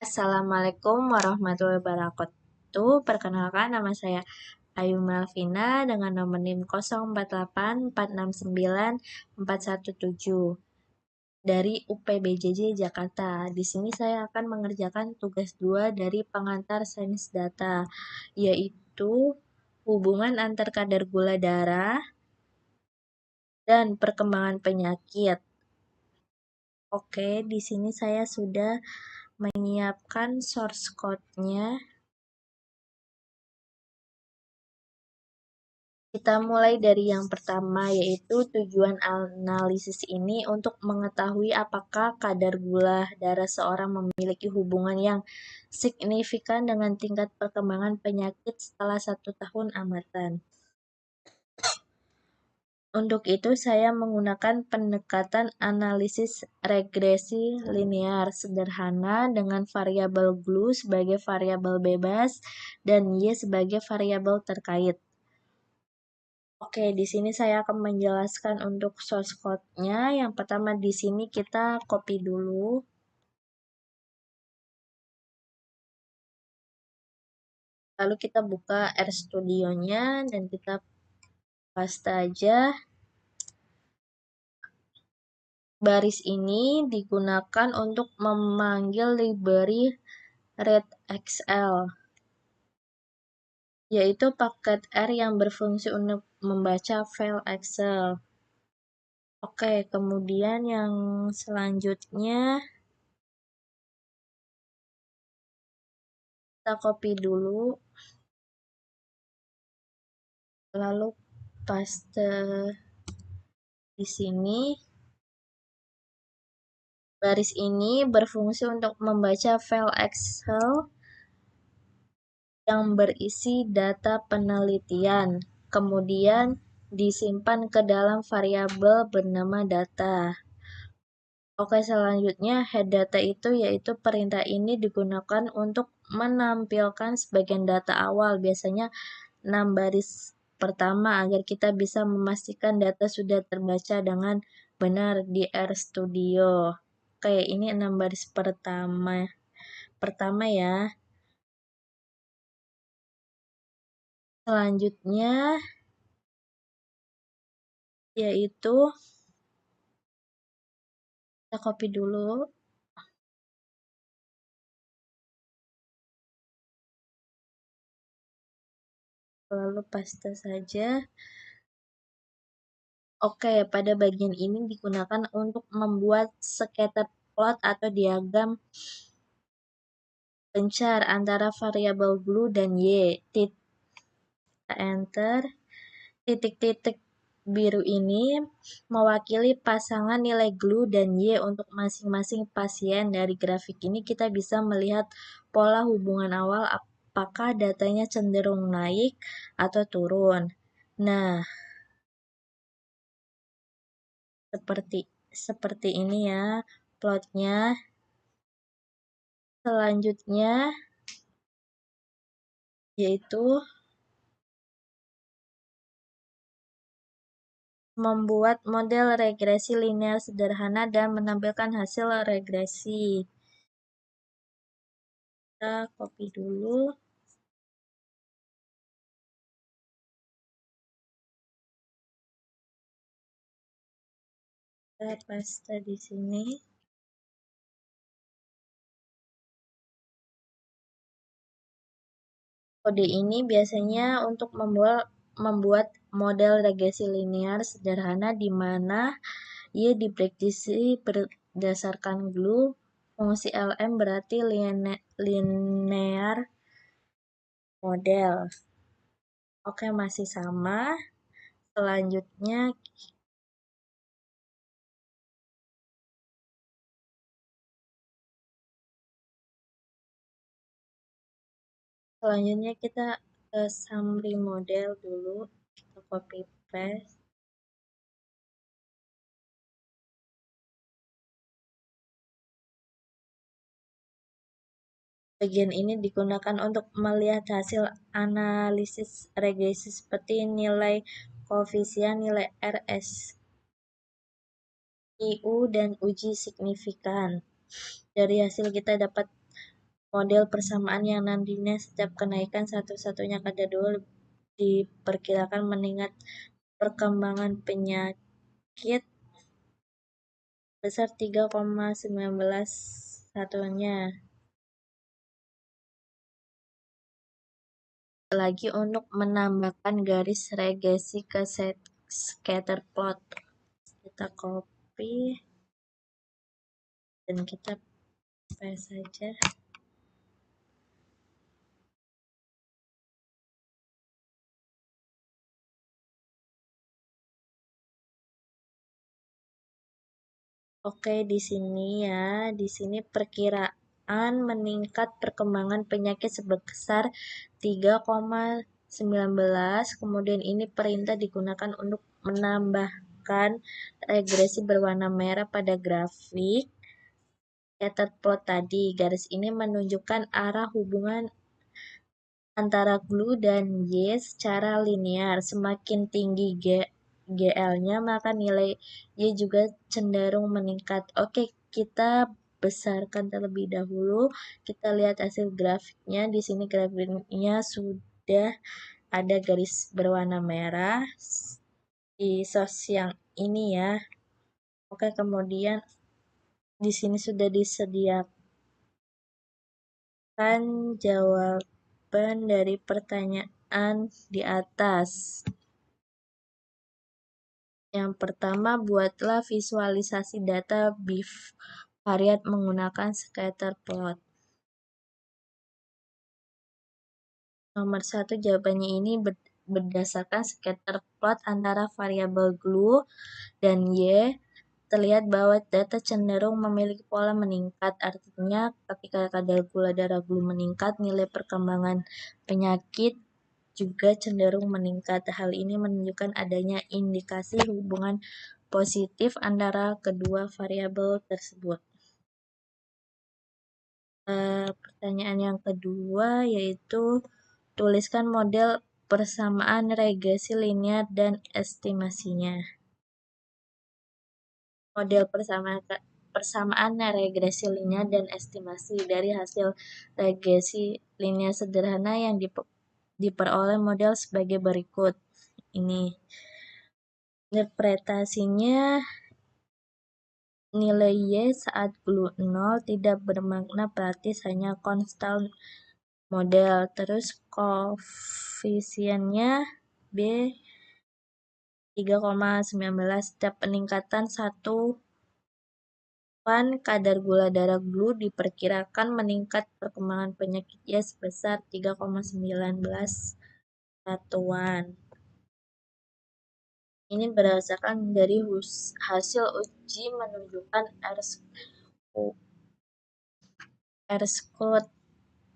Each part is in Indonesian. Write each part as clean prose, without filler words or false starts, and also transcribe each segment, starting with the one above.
Assalamualaikum warahmatullahi wabarakatuh. Perkenalkan, nama saya Ayu Melvina dengan nomor NIM 0484694117 dari UPBJJ Jakarta. Di sini saya akan mengerjakan tugas 2 dari pengantar sains data, yaitu hubungan antar kadar gula darah dan perkembangan penyakit. Oke, di sini saya sudah menyiapkan source code-nya. Kita mulai dari yang pertama, yaitu tujuan analisis ini untuk mengetahui apakah kadar gula darah seorang memiliki hubungan yang signifikan dengan tingkat perkembangan penyakit setelah 1 tahun amatan. Untuk itu, saya menggunakan pendekatan analisis regresi linear sederhana dengan variabel GLU sebagai variabel bebas dan Y sebagai variabel terkait. Oke, di sini saya akan menjelaskan untuk source code-nya. Yang pertama di sini kita copy dulu. Lalu kita buka RStudio-nya dan kita paste aja. Baris ini digunakan untuk memanggil library readxl, yaitu paket R yang berfungsi untuk membaca file Excel. Oke, kemudian yang selanjutnya kita copy dulu, lalu paste di sini. Baris ini berfungsi untuk membaca file Excel yang berisi data penelitian, kemudian disimpan ke dalam variabel bernama data. Oke, selanjutnya head data itu yaitu perintah ini digunakan untuk menampilkan sebagian data awal, biasanya 6 baris pertama agar kita bisa memastikan data sudah terbaca dengan benar di RStudio. Oke, ini 6 baris pertama ya. Selanjutnya yaitu kita copy dulu, lalu paste saja. Oke, pada bagian ini digunakan untuk membuat scatter plot atau diagram pencar antara variabel GLU dan Y. Enter. Titik-titik biru ini mewakili pasangan nilai GLU dan Y untuk masing-masing pasien. Dari grafik ini kita bisa melihat pola hubungan awal, apakah datanya cenderung naik atau turun. Nah, seperti ini ya plotnya. Selanjutnya yaitu membuat model regresi linear sederhana dan menampilkan hasil regresi. Kita copy dulu. Kita paste di sini. Kode ini biasanya untuk membuat model regresi linear sederhana di mana ia diprediksi berdasarkan GLU. Fungsi LM berarti linear model. Oke, masih sama. Selanjutnya kita ke summary model dulu, kita copy paste. Bagian ini digunakan untuk melihat hasil analisis regresi seperti nilai koefisien, nilai RSIU, dan uji signifikan. Dari hasil kita dapat Model persamaan yang nantinya setiap kenaikan satu-satunya kadar gula diperkirakan meningkat perkembangan penyakit besar 3,19 satunya. Lagi untuk menambahkan garis regresi ke scatter plot. Kita copy dan kita paste saja. Oke, di sini ya, di sini perkiraan meningkat perkembangan penyakit sebesar 3,19, kemudian ini perintah digunakan untuk menambahkan regresi berwarna merah pada grafik scatter plot tadi. Garis ini menunjukkan arah hubungan antara glue dan Y secara linear. Semakin tinggi GL-nya, maka nilai Y juga cenderung meningkat. Oke, kita besarkan terlebih dahulu. Kita lihat hasil grafiknya. Di sini grafiknya sudah ada garis berwarna merah di source yang ini ya. Oke, kemudian di sini sudah disediakan jawaban dari pertanyaan di atas. Yang pertama, buatlah visualisasi data bivariat menggunakan scatter plot. Nomor 1, jawabannya ini berdasarkan scatter plot antara variabel glue dan Y. Terlihat bahwa data cenderung memiliki pola meningkat. Artinya, ketika kadar gula darah glue meningkat, nilai perkembangan penyakit juga cenderung meningkat. Hal ini menunjukkan adanya indikasi hubungan positif antara kedua variabel tersebut. Pertanyaan yang kedua yaitu tuliskan model persamaan regresi linear dan estimasinya. Model persamaan regresi linear dan estimasi dari hasil regresi linear sederhana yang diperoleh model sebagai berikut. Ini interpretasinya, nilai Y saat glue 0 tidak bermakna praktis, hanya konstan model. Terus koefisiennya B 3,19. Setiap peningkatan 1 kadar gula darah glue diperkirakan meningkat perkembangan penyakit Y sebesar 3,19 satuan. Ini berdasarkan dari hasil uji menunjukkan R-squared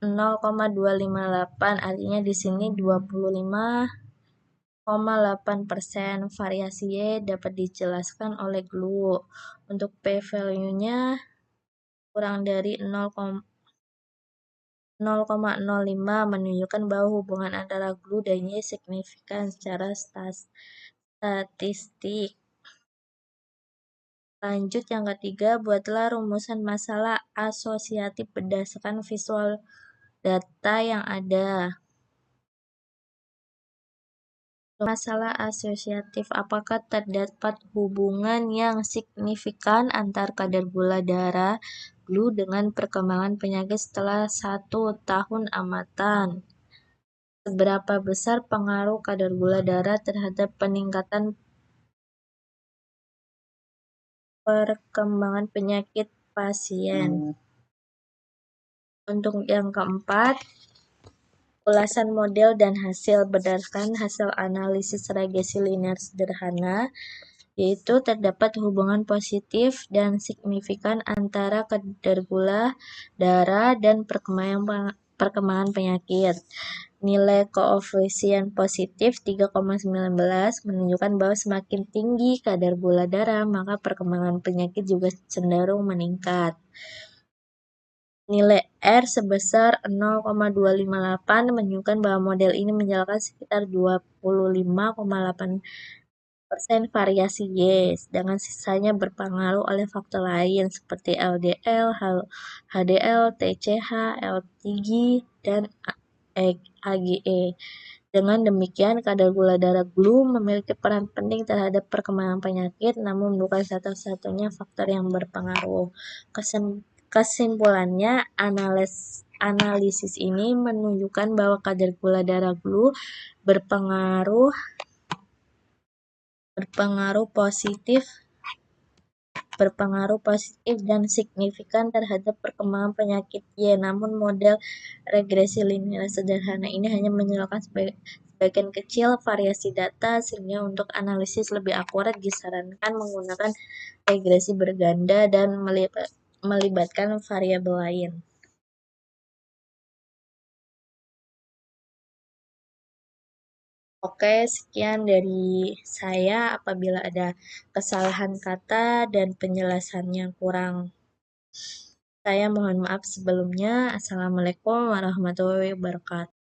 0,258, artinya di sini 25,8%. Variasi Y dapat dijelaskan oleh glue. Untuk p-value-nya kurang dari 0,05 menunjukkan bahwa hubungan antara glue dan Y signifikan secara statistik. Lanjut yang ketiga, buatlah rumusan masalah asosiatif berdasarkan visual data yang ada. Masalah asosiatif, apakah terdapat hubungan yang signifikan antar kadar gula darah glue dengan perkembangan penyakit setelah 1 tahun amatan? Seberapa besar pengaruh kadar gula darah terhadap peningkatan perkembangan penyakit pasien? Untuk yang keempat, ulasan model dan hasil berdasarkan hasil analisis regresi linear sederhana, yaitu terdapat hubungan positif dan signifikan antara kadar gula darah dan perkembangan penyakit. Nilai koefisien positif 3,19 menunjukkan bahwa semakin tinggi kadar gula darah, maka perkembangan penyakit juga cenderung meningkat. Nilai R sebesar 0,258 menunjukkan bahwa model ini menjalankan sekitar 25,8% variasi Y, sedangkan sisanya berpengaruh oleh faktor lain seperti LDL, HDL, TCH, LTG, dan AGE. Dengan demikian, kadar gula darah GLU memiliki peran penting terhadap perkembangan penyakit, namun bukan satu-satunya faktor yang berpengaruh. Kesimpulannya, analisis ini menunjukkan bahwa kadar gula darah GLU berpengaruh positif dan signifikan terhadap perkembangan penyakit Y. Namun model regresi linear sederhana ini hanya menjelaskan sebagian kecil variasi data, sehingga untuk analisis lebih akurat disarankan menggunakan regresi berganda dan melibatkan variabel lain. Oke, sekian dari saya. Apabila ada kesalahan kata dan penjelasan yang kurang, saya mohon maaf sebelumnya. Assalamualaikum warahmatullahi wabarakatuh.